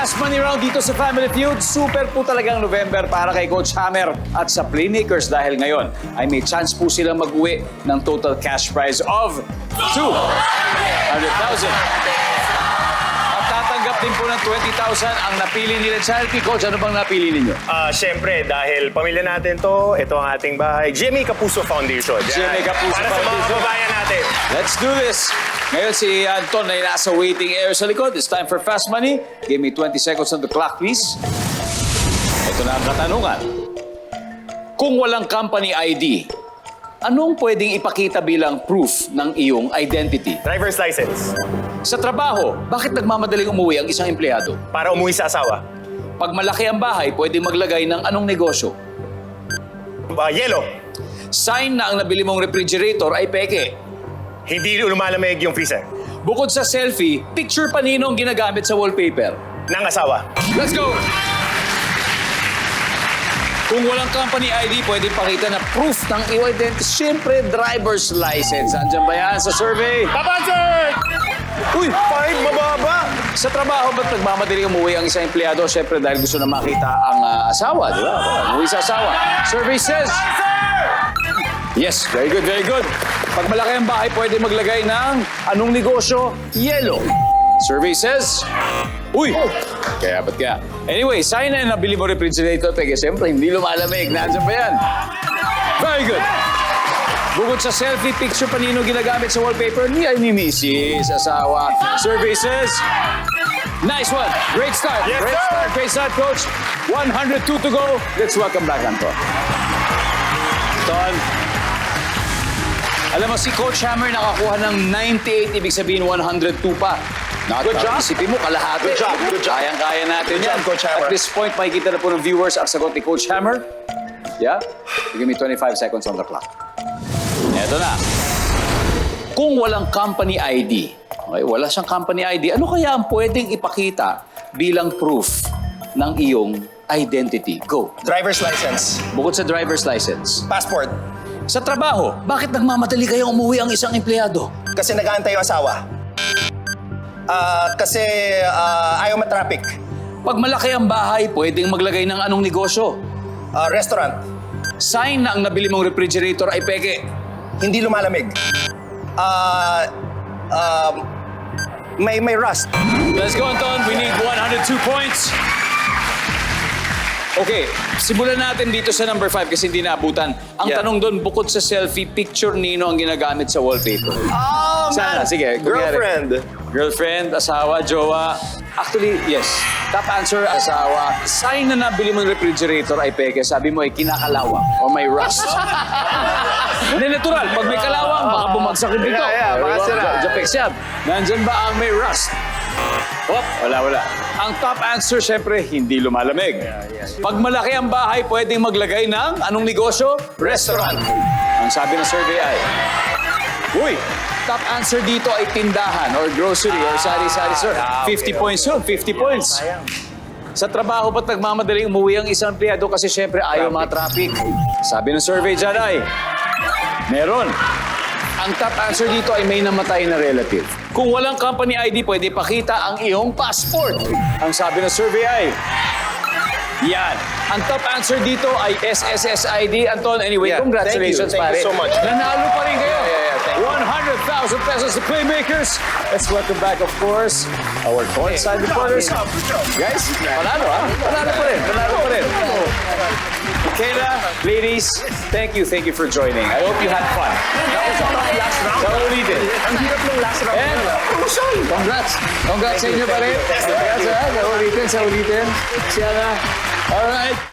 Fast Money Round dito sa Family Feud. Super po talagang November para kay Coach Hammer at sa Playmakers dahil ngayon ay may chance po silang mag-uwi ng total cash prize of 200,000. At tatanggap din po ng 20,000 ang napili nila charity. Coach, ano bang napili ninyo? Siyempre, dahil pamilya natin to, ito ang ating bahay. GMA Kapuso Foundation. GMA Kapuso Para sa mga Foundation. kababayan natin. Let's do this! Ngayon si Anton ay nasa waiting area sa likod. It's time for Fast Money. Give me 20 seconds on the clock, please. Ito na ang katanungan. Kung walang company ID, anong pwedeng ipakita bilang proof ng iyong identity? Driver's license. Sa trabaho, bakit nagmamadaling umuwi ang isang empleyado? Para umuwi sa asawa. Pag malaki ang bahay, pwedeng maglagay ng anong negosyo? Yellow. Sign na ang nabili mong refrigerator ay peke. Hindi lumalamig yung freezer. Bukod sa selfie, picture pa nino ang ginagamit sa wallpaper. Ng asawa. Let's go! Kung walang company ID, pwede pakita na proof ng iyong identity. Siyempre, driver's license. Andiyan ba yan sa survey? Papansin! Uy! 5, mababa! Sa trabaho, ba't nagmamadali umuwi ang isang empleyado? Siyempre, dahil gusto na makita ang asawa, di ba? Umuwi sa asawa. Survey says... Yes, very good, very good. Pag malaki ang bahay, pwede maglagay ng anong negosyo? Yellow. Survey says... Uy! Kaya ba't kaya? Anyway, sign na nabili mo refrigerator. Peke, siyempre, hindi lumalamig. Nandiyan ba yan? Very good. Bukod sa selfie, picture pa nino ginagamit sa wallpaper, ni Mrs. Asawa. Survey says... Nice one. Great start. Yes, Great sir. start. Great start, Coach. 102 to go. Let's welcome back, Anton. Anton. Alam mo, si Coach Hammer nakakuha ng 98, ibig sabihin 102 pa. Good job. Isipin mo, kalahati. Good job, good job. Kayang-kaya natin Good yan. job, Coach Hammer. At this point, makikita na po ng viewers ang sagot ni Coach Hammer. Yeah? Give me 25 seconds on the clock. Eto na. Kung walang company ID, okay, wala siyang company ID, ano kaya ang pwedeng ipakita bilang proof ng iyong identity? Go. Driver's license. Bukod sa driver's license. Passport. Sa trabaho, bakit nagmamadali kayong umuwi ang isang empleyado? Kasi nag-aantay yung asawa. Kasi ayaw matraffic. Pag malaki ang bahay, pwedeng maglagay ng anong negosyo? Restaurant. Sign na ang nabili mong refrigerator ay peke. Hindi lumalamig. May rust. Let's go, Anton. We need 102 points. Okay, simulan natin dito sa number 5 kasi hindi naabutan. Ang tanong doon, bukod sa selfie, picture nino ang ginagamit sa wallpaper. Oh, Sana, sige. Girlfriend. Girlfriend, asawa, jowa. Actually, yes. Top answer, asawa. Sign na nabili mo ng refrigerator ay peke. Sabi mo ay kinakalawang o may rust. Hindi, natural. Pag may kalawang, baka bumagsak yung dito. baka sira. Japex yan. Nandyan ba ang may rust? Oh, wala. Ang top answer, syempre, hindi lumalamig. Pag malaki ang bahay, pwedeng maglagay ng anong negosyo? Restaurant. Ang sabi ng survey ay... Uy, top answer dito ay tindahan or grocery or sari-sari store. 50 points yun, 50 points. Sa trabaho, ba't nagmamadaling umuwi ang isang empleyado kasi syempre ayaw mga traffic? Sabi ng survey dyan ay, meron. Ang top answer dito ay may namatay na relative. Kung walang company ID, pwede pakita ang iyong passport. Ang sabi ng survey ay, yan. Ang top answer dito ay SSSID. Anton, anyway, congratulations, Thank pare. you so much. Nanalo pa rin kayo. thank you. 100,000 pesos to Playmakers. Let's welcome back, of course, our courtside reporters. Guys, panalo ha? Panalo pa rin. Kayla, ladies, thank you for joining. I hope you had fun. That was our last round. Sa ulitin. Ang hirap ng last round. And, congrats sa inyo pa rin. Congrats ha, sa ulitin. Siya na. Alright.